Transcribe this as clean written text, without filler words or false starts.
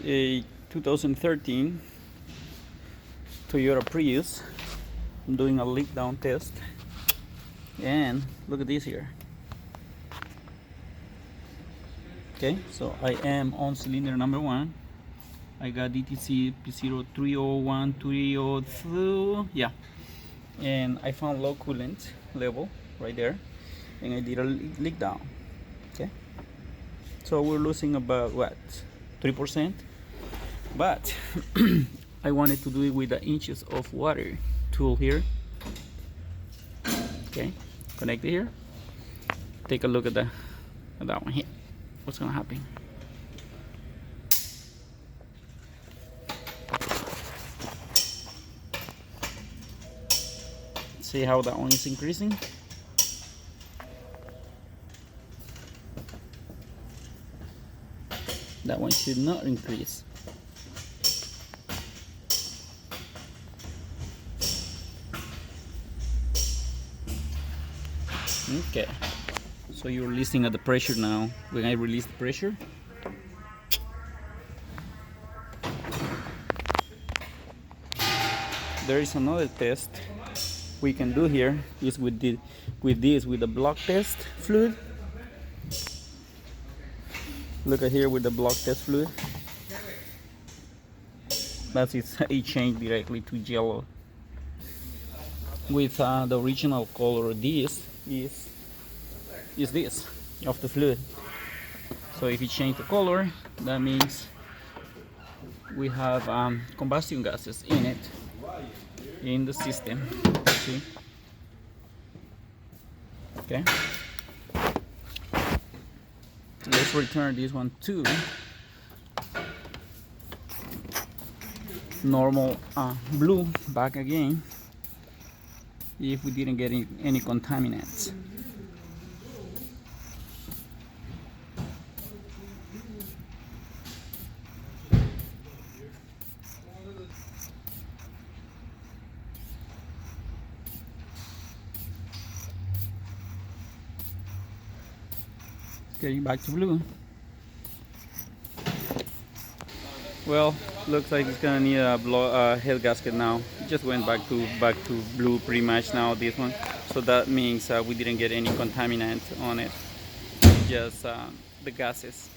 a 2013 Toyota Prius. I'm doing a leak down test, and look at this here. Okay, so I am on cylinder number 1. I got DTC P0300, 302, yeah, and I found low coolant level right there, and I did a leak down. Okay, so we're losing about what, 3%, but I wanted to do it with the inches of water tool here. Okay, connect it here. Take a look at that one here. What's gonna happen? See how that one is increasing? That one should not increase. Okay, so you're listening at the pressure now. When I release the pressure, there is another test we can do here. Is with the block test fluid. Look at here with the block test fluid. That's it changed directly to yellow. With the original color, this is this of the fluid. So if you change the color, that means we have combustion gases in it, in the system. See? Okay, let's return this one to normal blue back again, if we didn't get any contaminants. Getting back to blue. Well, looks like it's gonna need a head gasket now. It just went back to blue pretty much now, this one. So that means we didn't get any contaminant on it, just the gases.